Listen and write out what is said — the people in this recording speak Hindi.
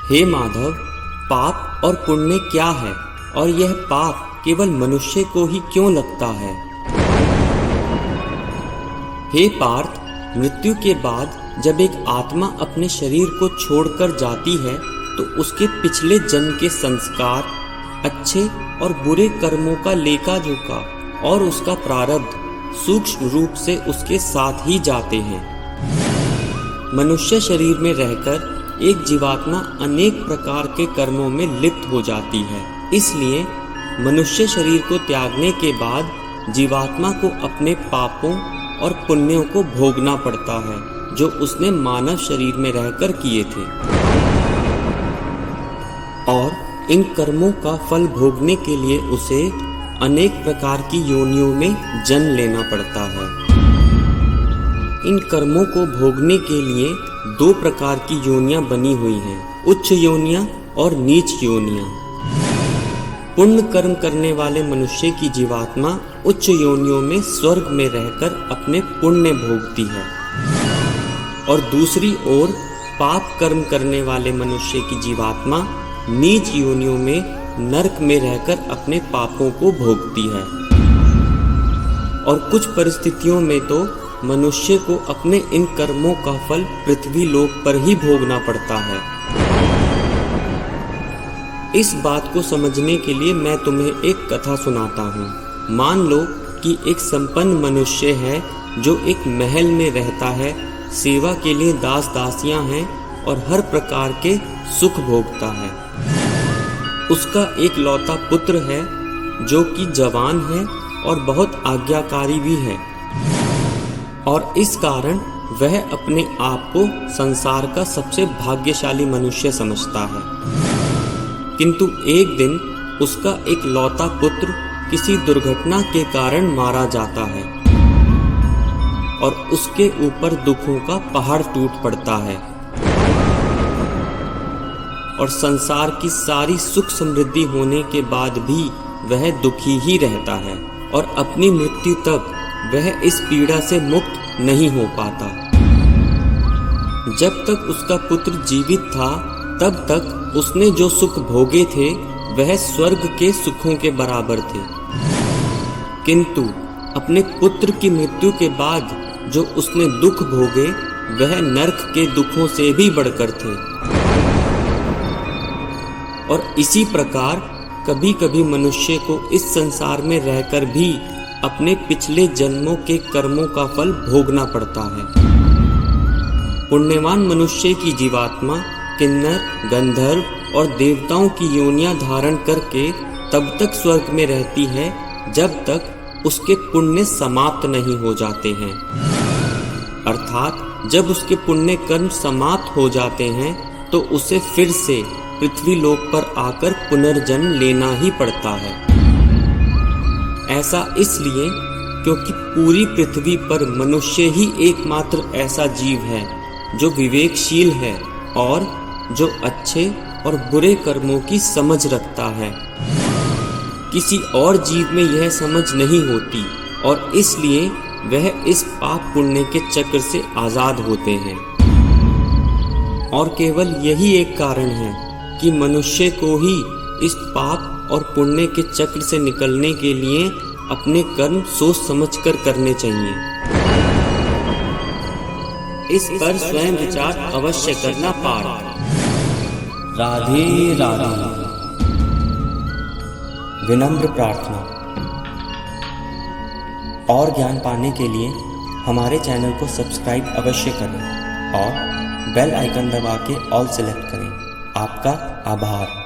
हे माधव, पाप और पुण्य क्या है और यह पाप केवल मनुष्य को ही क्यों लगता है? हे पार्थ, मृत्यु के बाद जब एक आत्मा अपने शरीर को छोड़कर जाती है तो उसके पिछले जन्म के संस्कार, अच्छे और बुरे कर्मों का लेखा जोखा और उसका प्रारब्ध सूक्ष्म रूप से उसके साथ ही जाते हैं। मनुष्य शरीर में रहकर एक जीवात्मा अनेक प्रकार के कर्मों में लिप्त हो जाती है। इसलिए मनुष्य शरीर को त्यागने के बाद जीवात्मा को अपने पापों और पुण्यों को भोगना पड़ता है जो उसने मानव शरीर में रहकर किए थे, और इन कर्मों का फल भोगने के लिए उसे अनेक प्रकार की योनियों में जन्म लेना पड़ता है। इन कर्मों को भोगने के लिए दो प्रकार की योनियां बनी हुई हैं, उच्च योनियां और नीच योनियां। पुण्य कर्म करने वाले मनुष्य की जीवात्मा उच्च योनियों में स्वर्ग में रहकर अपने पुण्य भोगती है, और दूसरी ओर पाप कर्म करने वाले मनुष्य की जीवात्मा नीच योनियों में नरक में रहकर अपने पापों को भोगती है। और कुछ परिस्थितियों में तो मनुष्य को अपने इन कर्मों का फल पृथ्वी लोक पर ही भोगना पड़ता है। इस बात को समझने के लिए मैं तुम्हें एक कथा सुनाता हूँ। मान लो कि एक संपन्न मनुष्य है जो एक महल में रहता है, सेवा के लिए दास दासियां हैं और हर प्रकार के सुख भोगता है। उसका एक लौता पुत्र है जो कि जवान है और बहुत आज्ञाकारी भी है, और इस कारण वह अपने आप को संसार का सबसे भाग्यशाली मनुष्य समझता है। किंतु एक दिन उसका एक लौता पुत्र किसी दुर्घटना के कारण मारा जाता है और उसके ऊपर दुखों का पहाड़ टूट पड़ता है, और संसार की सारी सुख समृद्धि होने के बाद भी वह दुखी ही रहता है, और अपनी मृत्यु तक वह इस पीड़ा से मुक्त नहीं हो पाता। जब तक उसका पुत्र जीवित था तब तक उसने जो सुख भोगे थे वह स्वर्ग के सुखों के बराबर थे, किंतु अपने पुत्र की मृत्यु के बाद जो उसने दुख भोगे वह नरक के दुखों से भी बढ़कर थे। और इसी प्रकार कभी कभी मनुष्य को इस संसार में रहकर भी अपने पिछले जन्मों के कर्मों का फल भोगना पड़ता है। पुण्यवान मनुष्य की जीवात्मा किन्नर, गंधर्व और देवताओं की योनियां धारण करके तब तक स्वर्ग में रहती है जब तक उसके पुण्य समाप्त नहीं हो जाते हैं। अर्थात जब उसके पुण्य कर्म समाप्त हो जाते हैं तो उसे फिर से पृथ्वी लोक पर आकर पुनर्जन्म लेना ही पड़ता है। ऐसा इसलिए क्योंकि पूरी पृथ्वी पर मनुष्य ही एकमात्र ऐसा जीव है जो विवेकशील है और जो अच्छे और बुरे कर्मों की समझ रखता है। किसी और जीव में यह समझ नहीं होती, और इसलिए वह इस पाप पुण्य के चक्र से आजाद होते हैं। और केवल यही एक कारण है कि मनुष्य को ही इस पाप और पुण्य के चक्र से निकलने के लिए अपने कर्म सोच समझकर करने चाहिए। इस पर स्वयं विचार अवश्य करना पार्थ। राधे राधे। विनम्र प्रार्थना। और ज्ञान पाने के लिए हमारे चैनल को सब्सक्राइब अवश्य करें और बेल आइकन दबा के ऑल सेलेक्ट करें। आपका आभार।